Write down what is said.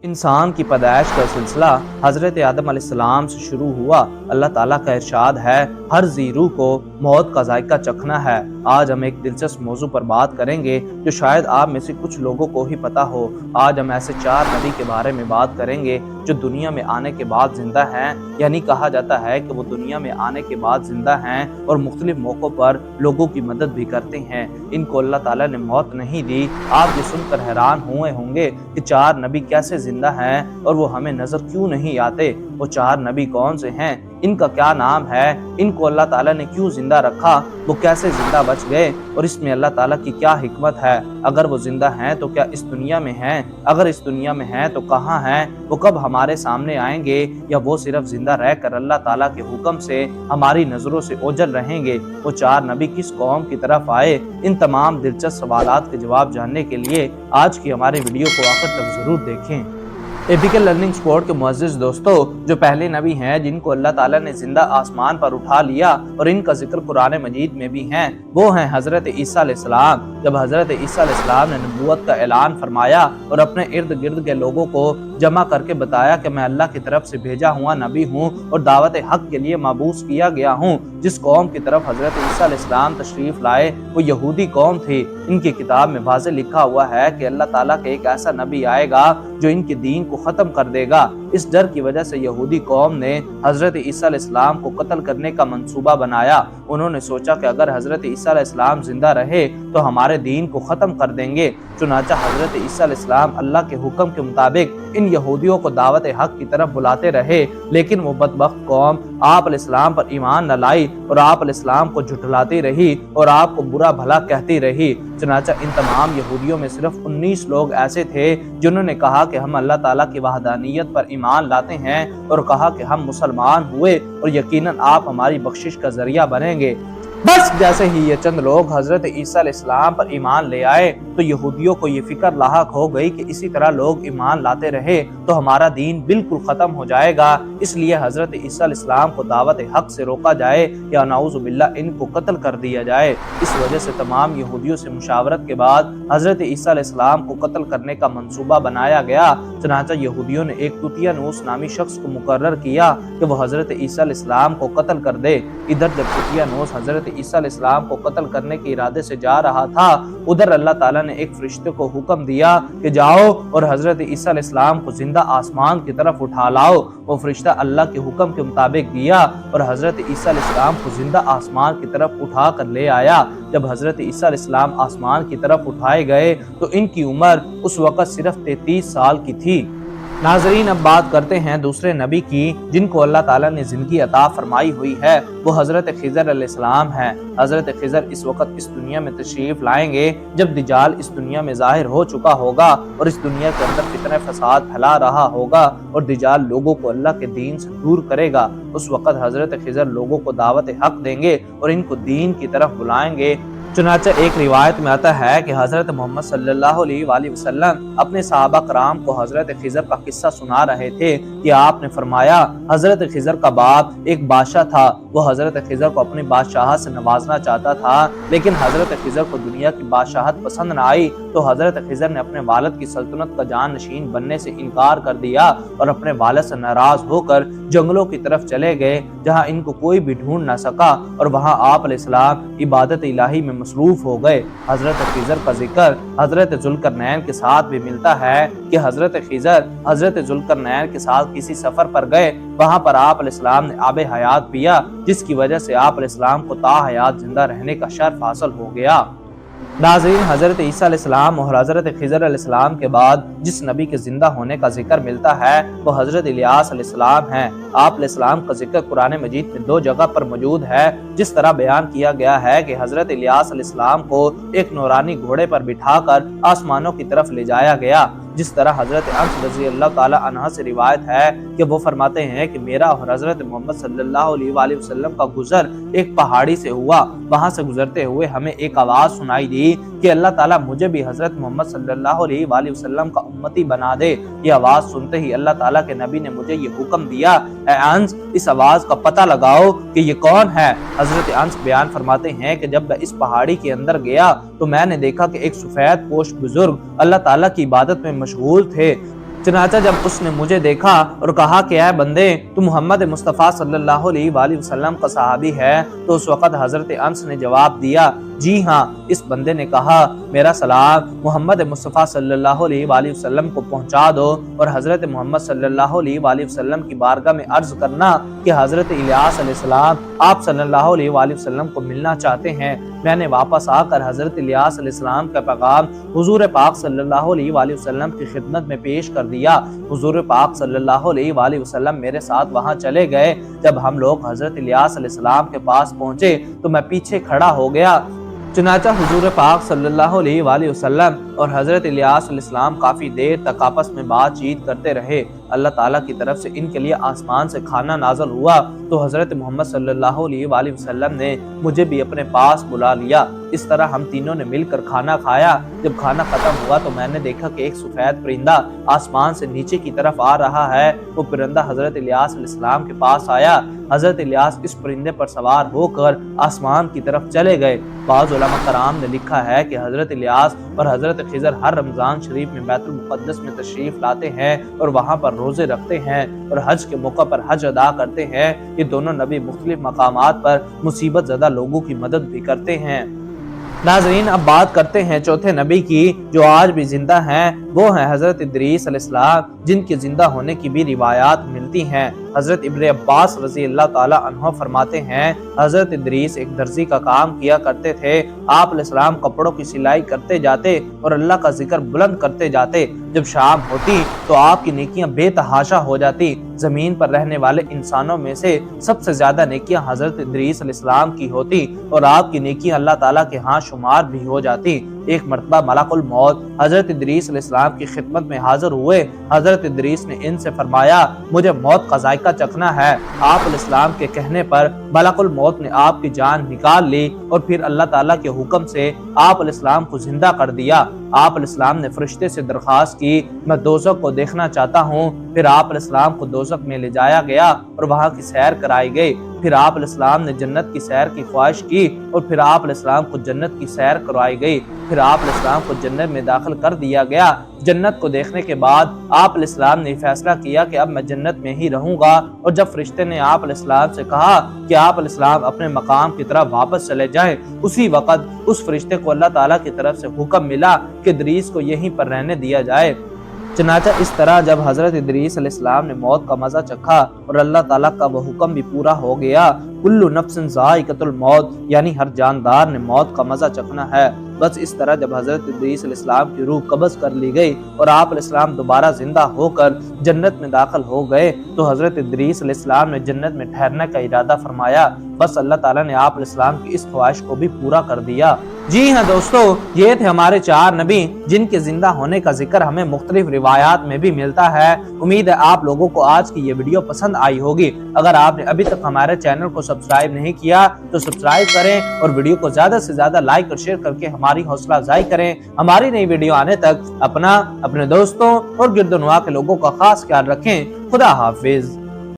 इंसान की पैदाइश का सिलसिला हज़रत आदम अलैहिस्सलाम से शुरू हुआ। अल्लाह ताला का इरशाद है, हर जी रूह को मौत का जायका चखना है। आज हम एक दिलचस्प मौजू पर बात करेंगे जो शायद आप में से कुछ लोगों को ही पता हो। आज हम ऐसे 4 नबी के बारे में बात करेंगे जो दुनिया में आने के बाद जिंदा हैं, यानी कहा जाता है कि वो दुनिया में आने के बाद जिंदा हैं और मुख्तलिफ मौक़ों पर लोगों की मदद भी करते हैं। इनको अल्लाह ताला ने मौत नहीं दी। आप ये सुनकर हैरान हुए होंगे कि 4 नबी कैसे जिंदा हैं और वो हमें नजर क्यों नहीं आते। वो 4 नबी कौन से हैं, इनका क्या नाम है, इनको अल्लाह ताला ने क्यों जिंदा रखा, वो कैसे जिंदा बच गए और इसमें अल्लाह ताला की क्या हिकमत है। अगर वो जिंदा हैं तो क्या इस दुनिया में हैं, अगर इस दुनिया में हैं तो कहाँ हैं, वो कब हमारे सामने आएंगे, या वो सिर्फ जिंदा रहकर अल्लाह ताला के हुक्म से हमारी नजरों से ओझल रहेंगे। वो 4 नबी किस कौम की तरफ आए, इन तमाम दिलचस्प सवालात के जवाब जानने के लिए आज की हमारी वीडियो को आखिर तक जरूर देखें। एपिकल लर्निंग स्क्वाड के मुअज़्ज़िज़ दोस्तों, जो पहले नबी हैं जिनको अल्लाह ताला ने जिंदा आसमान पर उठा लिया और इनका जिक्र कुरान मजीद में भी है, वो हैं हज़रत ईसा अलैहिस्सलाम। जब हज़रत ईसा अलैहिस्सलाम ने नबूवत का ऐलान फरमाया और अपने इर्द गिर्द के लोगों को जमा करके बताया कि मैं अल्लाह की तरफ से भेजा हुआ नबी हूँ और दावत हक के लिए मबूस किया गया हूँ। जिस कौम की तरफ हज़रत ईसा अलैहिस्सलाम तशरीफ लाए वो यहूदी कौम थी। इनकी किताब में वाज़ेह लिखा हुआ है कि अल्लाह ताला के एक ऐसा नबी आएगा जो इनके दीन को खत्म कर देगा। इस डर की वजह से यहूदी कौम ने हज़रत ईसा अलैहिस्सलाम को कत्ल करने का मंसूबा बनाया। उन्होंने सोचा कि अगर हज़रत ईसा अलैहिस्सलाम जिंदा रहे तो हमारे दीन को ख़त्म कर देंगे। चुनांचे हज़रत ईसा अलैहिस्सलाम अल्लाह के हुक्म के मुताबिक इन यहूदियों को दावत हक की तरफ बुलाते रहे, लेकिन वो बदबख्त कौम आप अलैहिस्सलाम पर ईमान न लाई और आप अलैहिस्सलाम को झुठलाती रही और आपको बुरा भला कहती रही। चुनांचे इन तमाम यहूदियों में सिर्फ 19 लोग ऐसे थे जिन्होंने कहा कि हम अल्लाह ताला की वहदानियत पर ईमान लाते हैं और कहा कि हम मुसलमान हुए और यकीनन आप हमारी बख्शिश का जरिया बनेंगे। बस जैसे ही ये चंद लोग हज़रत ईसा अलैहिस्सलाम पर ईमान ले आए तो यहूदियों को ये फिक्र लाहक हो गई कि इसी तरह लोग ईमान लाते रहे तो हमारा दीन बिल्कुल ख़त्म हो जाएगा। इसलिए हज़रत ईसा अलैहिस्सलाम को दावत हक से रोका जाए या नाउज़ु बिल्लाह इनको कत्ल कर दिया जाए। इस वजह से तमाम यहूदियों से मुशावरत के बाद हज़रत ईसा अलैहिस्सलाम को कत्ल करने का मंसूबा बनाया गया। चुनांचे यहूदियों ने एक तुतियानूस नामी शख्स को मुकर्रर किया कि वो हज़रत ईसा अलैहिस्सलाम को कत्ल कर दे। इधर जब तुतियानूस हज़रत ईसा अलैहिस्सलाम को कत्ल करने के इरादे से जा रहा था, उधर अल्लाह ताला ने एक फरिश्ते को हुक्म दिया कि जाओ और हज़रत ईसा अलैहिस्सलाम को जिंदा आसमान की तरफ उठा लाओ। वो फरिश्ता अल्लाह के हुक्म के मुताबिक गया और हज़रत ईसा अलैहिस्सलाम को जिंदा आसमान की तरफ उठा कर ले आया। जब हज़रत ईसा अलैहिस्सलाम आसमान की तरफ उठाए गए तो इनकी उम्र उस वक़्त सिर्फ 33 साल की थी। नाजरीन, अब बात करते हैं दूसरे नबी की जिनको अल्लाह ताला ने जिंदगी अता फरमाई हुई है। वो हज़रत खिज़र अलैहिस्सलाम हैं। हज़रत खिज़र इस वक्त इस दुनिया में तशरीफ लाएंगे जब दज्जाल इस दुनिया में ज़ाहिर हो चुका होगा और इस दुनिया के अंदर फितने फसाद फैला रहा होगा और दज्जाल लोगों को अल्लाह के दीन से दूर करेगा। उस वक्त हज़रत खिज़र लोगों को दावत हक देंगे और इनको दीन की तरफ बुलाएंगे। चुनांचे एक रिवायत में आता है कि हज़रत मोहम्मद सल्लल्लाहु अलैहि वसल्लम अपने सहाबा कराम को हज़रत खिज़र का किस्सा सुना रहे थे कि आपने फरमाया, हज़रत खिज़र का बाप एक बादशाह था। वो हज़रत खिज़र को अपनी बादशाहत से नवाजना चाहता था, लेकिन हज़रत खिज़र को दुनिया की बादशाहत पसंद न आई तो हज़रत खिज़र ने अपने वालिद की सल्तनत का जानशीन बनने से इनकार कर दिया और अपने वालिद से नाराज होकर जंगलों की तरफ चले गए जहाँ इनको कोई भी ढूंढ न सका और वहाँ आप अलैहिस्सलाम इबादत इलाही में मसरूफ हो गए। हज़रत खिज़र का जिक्र हज़रत ज़ुल्करनैन के साथ भी मिलता है कि हज़रत खिज़र हज़रत ज़ुल्करनैन के साथ किसी सफर पर गए। वहाँ पर आप अलैहिस्सलाम ने आब हयात पिया जिसकी वजह से आप अलैहिस्सलाम को ता हयात जिंदा रहने का शर्फ हासिल हो गया। नाज़रीन, हज़रत ईसा अलैहिस्सलाम और हज़रत खिज़र अलैहिस्सलाम के बाद जिस नबी के जिंदा होने का जिक्र मिलता है वो हज़रत इलियास अलैहिस्सलाम हैं। आप अलैहिस्सलाम का जिक्र कुरान मजीद में 2 जगह पर मौजूद है। जिस तरह बयान किया गया है कि हज़रत इलियास अलैहिस्सलाम को एक नूरानी घोड़े पर बिठाकर आसमानों की तरफ ले जाया गया। जिस तरह हज़रत अनस रज़ी अल्लाह ताला अन्हा से रिवायत है कि वो फरमाते हैं कि मेरा और हज़रत मोहम्मद सल्लल्लाहु अलैहि वसल्लम का गुजर एक पहाड़ी से हुआ। वहाँ से गुजरते हुए हमें एक आवाज़ सुनाई दी कि अल्लाह ताला मुझे भी हज़रत मोहम्मद सल्लल्लाहु अलैहि वसल्लम का उम्मती बना दे। ये आवाज़ सुनते ही अल्लाह ताला के नबी ने मुझे ये हुक्म दिया, ए अंस, इस आवाज़ का पता लगाओ कि ये कौन है। हज़रत अंस बयान फरमाते हैं कि जब मैं इस पहाड़ी के अंदर गया तो मैंने देखा कि एक सफ़ेद पोश बुजुर्ग अल्लाह ताला की इबादत में मशगूल थे। चनाचा जब उसने मुझे देखा और कहा कि ऐ बंदे, तू मोहम्मद मुस्तफ़ा सल्लल्लाहु अलैहि वसल्लम का सहाबी है, तो उस वक़्त हज़रत अनस ने जवाब दिया, जी हाँ। इस बंदे ने कहा, मेरा सलाम मोहम्मद मुस्तफ़ा सल्लल्लाहु अलैहि वसल्लम को पहुंचा दो और हज़रत मोहम्मद सल्लल्लाहु अलैहि वसल्लम की बारगाह में अर्ज करना कि हज़रत इलियास अलैहिस्सलाम आप सल्लल्लाहु अलैहि वसल्लम को मिलना चाहते हैं। मैंने वापस आकर हज़रत इलियास अलैहिस्सलाम का पैगाम हुजूर पाक सल्लल्लाहु अलैहि वसल्लम की खिदमत में पेश कर दिया। हुजूर पाक सल्लल्लाहु अलैहि वसल्लम मेरे साथ वहां चले गए। जब हम लोग हज़रत इलियास अलैहिस्सलाम के पास पहुंचे तो मैं पीछे खड़ा हो गया। चुनाचा हुजूर पाक सल्लल्लाहु अलैहि वसल्लम और हज़रत इलियास अलैहिस्सलाम काफ़ी देर तक आपस में बातचीत करते रहे। अल्लाह ताला की तरफ से इनके लिए आसमान से खाना नाज़िल हुआ तो हज़रत मोहम्मद सल्लल्लाहु अलैहि वसल्लम ने मुझे भी अपने पास बुला लिया। इस तरह हम तीनों ने मिलकर खाना खाया। जब खाना खत्म हुआ तो मैंने देखा कि एक सफ़ेद परिंदा आसमान से नीचे की तरफ आ रहा है। वो परिंदा हज़रत इलियास अलैहिस्सलाम के पास आया। हज़रत इलियास इस परिंदे पर सवार होकर आसमान की तरफ चले गए। बाज़ उलमा कराम ने लिखा है कि हज़रत इलियास और हज़रत खिज़र हर रमज़ान शरीफ में बैतुल मुक़द्दस में तशरीफ़ लाते हैं और वहाँ पर रोज़े रखते हैं और हज के मौका पर हज अदा करते हैं। ये दोनों नबी मुख्तलिफ मकामात पर मुसीबत ज़दा लोगों की मदद भी करते हैं। नाज़रीन, अब बात करते हैं चौथे नबी की जो आज भी जिंदा हैं। वो हैं हज़रत इदरीस अलैहिस्सलाम, जिनके जिंदा होने की भी रिवायात मिलती हैं। हज़रत इब्न अब्बास रज़ी अल्लाह ताला अन्हु फरमाते हैं, हज़रत इदरीस एक दर्जी का काम किया करते थे। आप अलैहिस्सलाम कपड़ों की सिलाई करते जाते और अल्लाह का जिक्र बुलंद करते जाते। जब शाम होती तो आपकी नेकियां बेतहाशा हो जाती। जमीन पर रहने वाले इंसानों में से सबसे ज्यादा नेकियां हज़रत इदरीस अलैहिस्सलाम की होती और आपकी नेकियां अल्लाह ताला के हाथ शुमार भी हो जाती। एक मरतबा मलकुल मौत हज़रत इदरीस अलैहिस्सलाम की खिदमत में हाजिर हुए। हज़रत इदरीस ने इनसे फरमाया, मुझे मौत का जायका चखना है। आप अलैहिस्सलाम के कहने पर मलकुल मौत ने आपकी जान निकाल ली और फिर अल्लाह ताला के हुक्म से आप अलैहिस्सलाम को जिंदा कर दिया। आप अलैहिस्सलाम ने फरिश्ते से दरख्वास्त की, मैं दोज़ख को देखना चाहता हूँ। फिर आप अलैहिस्सलाम को दोज़ख में ले जाया गया और वहाँ की सैर कराई गई। फिर आप अलैहिस्सलाम ने जन्नत की सैर की ख्वाहिश की और फिर आप अलैहिस्सलाम को जन्नत की सैर करवाई गई। फिर आप अलैहिस्सलाम को जन्नत में दाखिल कर दिया गया। जन्नत को देखने के बाद आप अलैहिस्सलाम ने फैसला किया कि अब मैं जन्नत में ही रहूंगा। और जब फरिश्ते ने आप अलैहिस्सलाम से कहा कि आप अलैहिस्सलाम अपने मकाम की तरफ वापस चले जाएं, उसी वक्त उस फरिश्ते को अल्लाह ताला की तरफ से हुक्म मिला कि इदरीस को यहीं पर रहने दिया जाए। चनाचा इस तरह जब हज़रत इदरीस अलैहिस्सलाम ने मौत का मज़ा चखा और अल्लाह ताला का वो हुक्म भी पूरा हो गया, कुल्लु नफ्सिन ज़ाइक़तुल मौत, यानी हर जानदार ने मौत का मज़ा चखना है। बस इस तरह जब हज़रत इदरीस अलैहिस्सलाम की रूह कब्ज़ कर ली गई और आप अलैहिस्सलाम दोबारा जिंदा होकर जन्नत में दाखिल हो गए तो हज़रत इदरीस अलैहिस्सलाम ने जन्नत में ठहरने का इरादा फरमाया। बस अल्लाह ताला ने आप अलैहिस्सलाम की इस ख्वाहिश को भी पूरा कर दिया। जी हाँ दोस्तों, ये थे हमारे 4 नबी जिनके जिंदा होने का जिक्र हमें मुख्तलिफ रिवायात में भी मिलता है। उम्मीद है आप लोगों को आज की ये वीडियो पसंद आई होगी। अगर आपने अभी तक हमारे चैनल को सब्सक्राइब नहीं किया तो सब्सक्राइब करें और वीडियो को ज्यादा से ज्यादा लाइक और शेयर करके हमारी हौसला अफजाई करें। हमारी नई वीडियो आने तक अपना, अपने दोस्तों और गिरदोनवा के लोगों का खास ख्याल रखें। खुदा हाफिज।